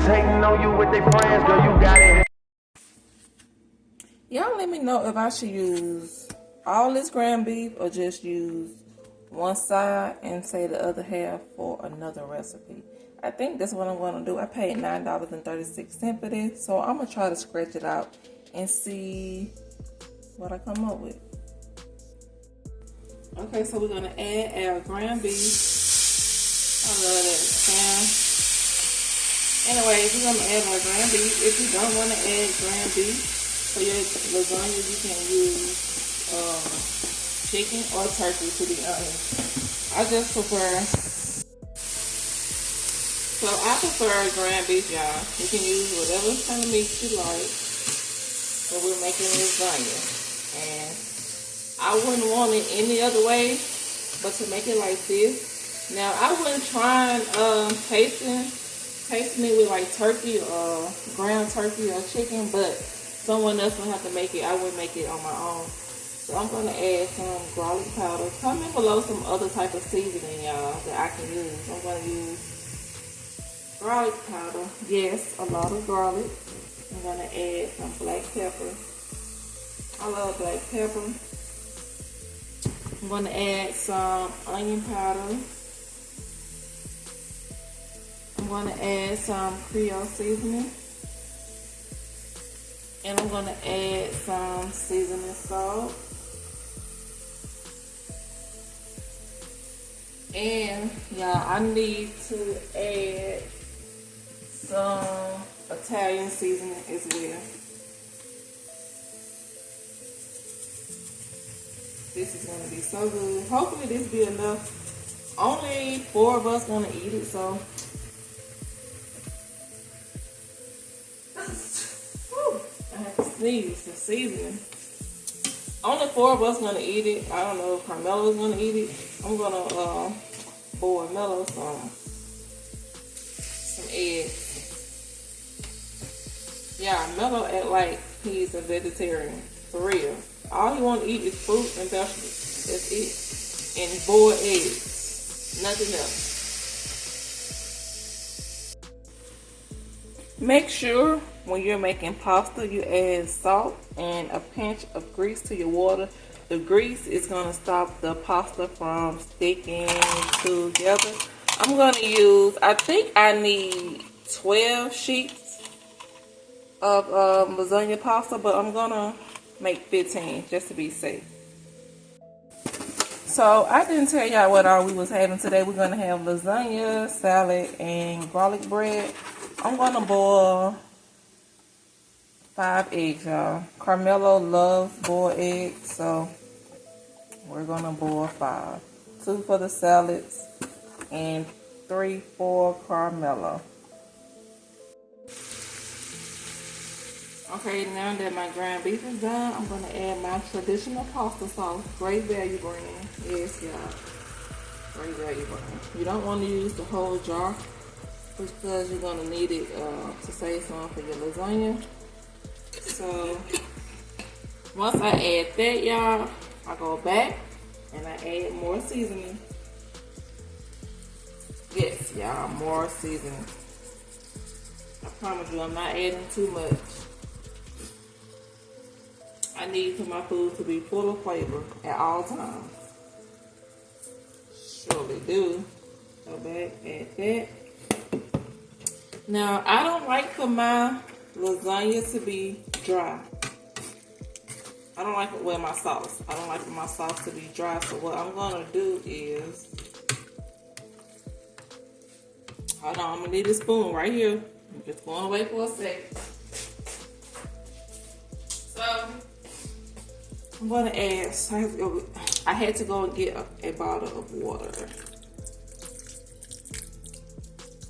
niggas hating on you with their friends, girl, you got it. Y'all let me know if I should use all this ground beef or just use one side and say the other half for another recipe. I think that's what I'm going to do. I paid $9.36 for this, so I'm going to try to scratch it out and see what I come up with. Okay, so we're going to add our ground beef. I love that sound. Anyway, we're going to add our ground beef. If you don't want to add ground beef for your lasagna, you can use chicken or turkey, to be honest. I just prefer, so I prefer ground beef, y'all. You can use whatever kind of meat you like, but we're making lasagna. And I wouldn't want it any other way, but to make it like this. Now, I wouldn't try tasting it with like turkey or ground turkey or chicken, but someone else will have to make it. I would make it on my own. So I'm going to add some garlic powder. Comment below some other type of seasoning, y'all, that I can use. I'm going to use garlic powder. Yes, a lot of garlic. I'm going to add some black pepper. I love black pepper. I'm going to add some onion powder. I'm going to add some Creole seasoning. And I'm going to add some seasoning salt. And yeah, I need to add some Italian seasoning as well. This is going to be so good. Hopefully this be enough. Only 4 of us going to eat it, so. I have to sneeze the seasoning. Only 4 of us going to eat it. I don't know if Carmelo's going to eat it. I'm going to boil Mello some eggs. Yeah, Mello act like he's a vegetarian, for real. All he want to eat is fruit and vegetables. That's it. And boiled eggs. Nothing else. Make sure when you're making pasta, you add salt and a pinch of grease to your water. The grease is going to stop the pasta from sticking together. I'm going to use, I think I need 12 sheets of lasagna pasta, but I'm going to make 15 just to be safe. So I didn't tell y'all what all we was having today. We're going to have lasagna, salad, and garlic bread. I'm going to boil 5 eggs, y'all. Carmelo loves boiled eggs, so we're going to boil 5. 2 for the salads and 3 for Carmelo. Okay, now that my ground beef is done, I'm going to add my traditional pasta sauce. Great value brand. Yes, y'all. Great value brand. You don't want to use the whole jar because you're going to need it to save some for your lasagna. So, once I add that, y'all, I go back and I add more seasoning. Yes, y'all, more seasoning. I promise you, I'm not adding too much. I need for my food to be full of flavor at all times. Surely do. Go back, add that. Now, I don't like for my lasagna to be dry. I don't like it with my sauce. I don't like for my sauce to be dry. So what I'm going to do is, hold on, I'm going to need a spoon right here. I'm just going away for a second. So, I'm going to add, I had to go and get a bottle of water.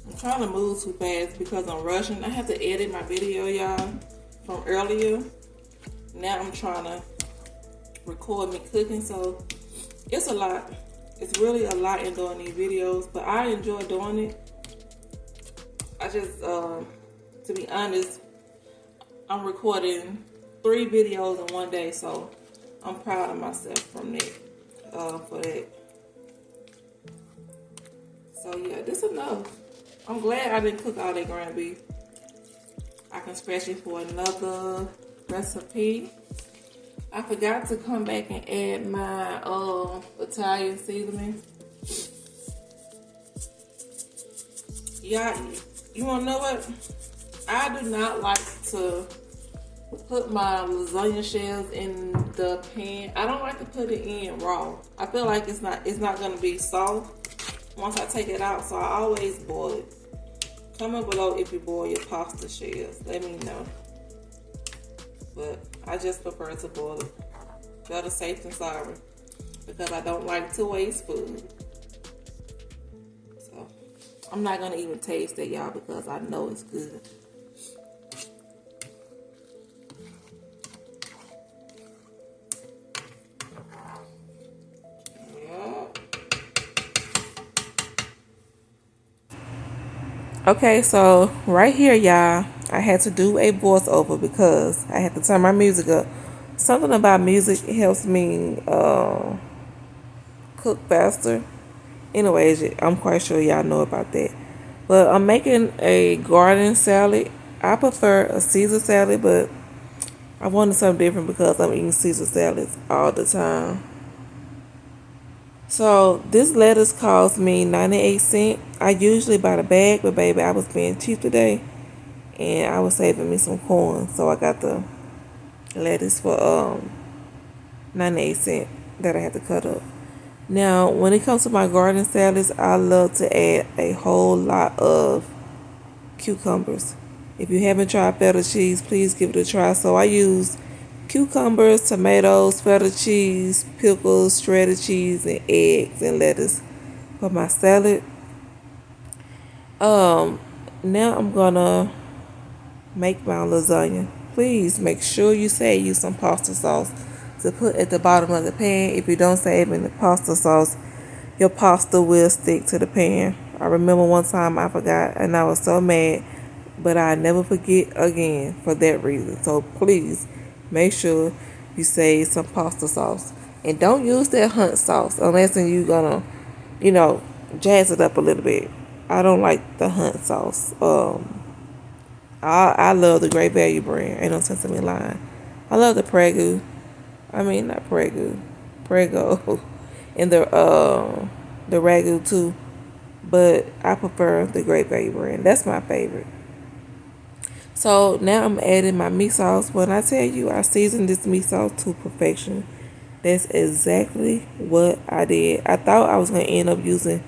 I'm trying to move too fast because I'm rushing. I have to edit my video, y'all, from earlier. Now I'm trying to record me cooking, so it's a lot. It's really a lot in doing these videos, but I enjoy doing it. I just, to be honest, I'm recording 3 videos in one day, so I'm proud of myself from that, for that. So yeah, this is enough. I'm glad I didn't cook all that ground beef. can scratch it for another recipe. I forgot to come back and add my Italian seasoning. Yeah, you wanna know what? I do not like to put my lasagna shells in the pan. I don't like to put it in raw. I feel like it's not gonna be soft once I take it out, so I always boil it. Comment below if you boil your pasta shells. Let me know. But I just prefer to boil it. Better safe than sorry, because I don't like to waste food. So I'm not gonna even taste it, y'all, because I know it's good. Okay, so right here, y'all, I had to do a voiceover because I had to turn my music up. Something about music helps me cook faster. Anyways, I'm quite sure y'all know about that. But I'm making a garden salad. I prefer a Caesar salad, but I wanted something different because I'm eating Caesar salads all the time. So this lettuce cost me 98 cents. I usually buy the bag, but baby, I was being cheap today, and I was saving me some corn, so I got the lettuce for 98 cents that I had to cut up. Now, when it comes to my garden salads, I love to add a whole lot of cucumbers. If you haven't tried feta cheese, please give it a try. So I use cucumbers, tomatoes, feta cheese, pickles, shredded cheese, and eggs and lettuce for my salad. Now I'm gonna make my lasagna. Please make sure you save you some pasta sauce to put at the bottom of the pan. If you don't save in the pasta sauce, your pasta will stick to the pan. I remember one time I forgot and I was so mad, but I never forget again for that reason. So please make sure you save some pasta sauce. And don't use that hunt sauce unless you're gonna, jazz it up a little bit. I don't like the hunt sauce. I love the Great Value brand. Ain't no sense in me lying. I love the Prego. I mean, not Prego. Prego. And the Ragu too. But I prefer the Great Value brand. That's my favorite. So now I'm adding my meat sauce. When I tell you I seasoned this meat sauce to perfection, that's exactly what I did. I thought I was going to end up using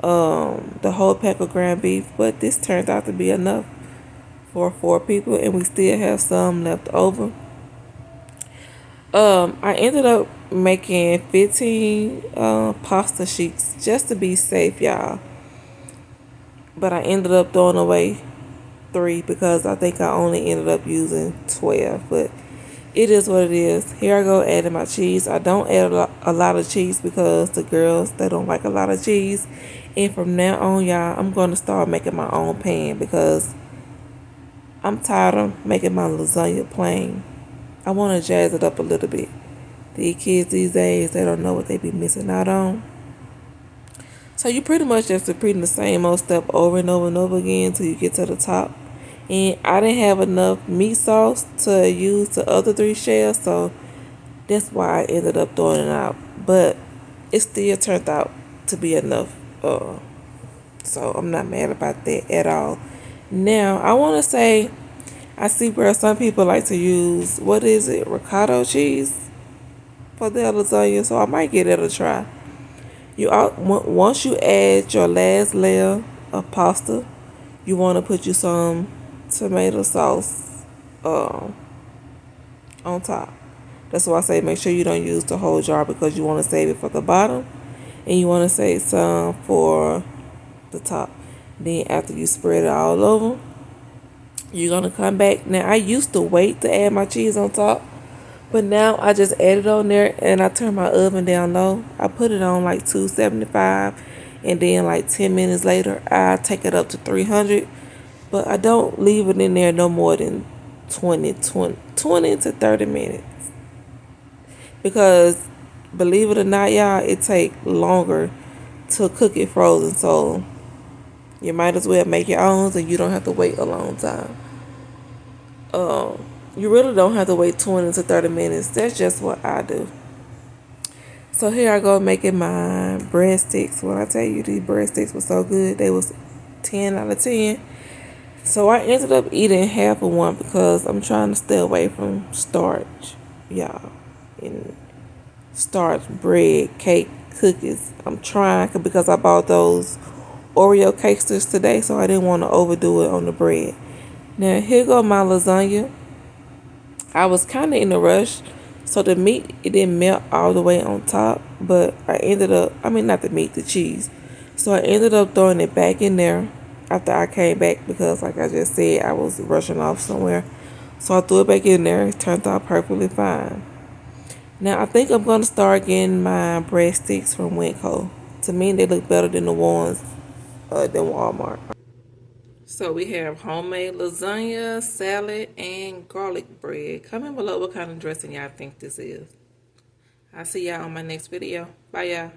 the whole pack of ground beef, but this turned out to be enough for 4 people, and we still have some left over. I ended up making 15 pasta sheets just to be safe, y'all. But I ended up throwing away 3 because I think I only ended up using 12. But it is what it is. Here I go adding my cheese. I don't add a lot of cheese because the girls, they don't like a lot of cheese. And from now on, y'all, I'm going to start making my own pan because I'm tired of making my lasagna plain. I want to jazz it up a little bit. These kids these days, they don't know what they be missing out on. So you pretty much just repeating the same old step over and over and over again until you get to the top. And I didn't have enough meat sauce to use the other 3 shells, so that's why I ended up throwing it out. But it still turned out to be enough. So I'm not mad about that at all. Now, I want to say, I see where some people like to use, what is it, ricotta cheese for their lasagna, so I might give it a try. Once you add your last layer of pasta, you want to put you some tomato sauce on top. That's why I say make sure you don't use the whole jar because you want to save it for the bottom and you want to save some for the top. Then after you spread it all over, you're going to come back. Now, I used to wait to add my cheese on top, but now I just add it on there and I turn my oven down low. I put it on like 275 and then like 10 minutes later, I take it up to 300. But I don't leave it in there no more than 20 to 30 minutes. Because believe it or not, y'all, it take longer to cook it frozen. So you might as well make your own so you don't have to wait a long time. You really don't have to wait 20 to 30 minutes. That's just what I do. So here I go making my breadsticks. When I tell you these breadsticks were so good, they was 10 out of 10. So I ended up eating half of one because I'm trying to stay away from starch, y'all. And starch, bread, cake, cookies. I'm trying because I bought those Oreo cakesters today, so I didn't want to overdo it on the bread. Now here go my lasagna. I was kind of in a rush, so the meat it didn't melt all the way on top, but I mean not the meat, the cheese. So I ended up throwing it back in there after I came back because, like I just said, I was rushing off somewhere. So I threw it back in there. It turned out perfectly fine. Now I think I'm gonna start getting my breadsticks from Winco. To me, they look better than the ones than Walmart. So we have homemade lasagna, salad, and garlic bread. Comment below what kind of dressing y'all think this is. I'll see y'all on my next video. Bye, y'all.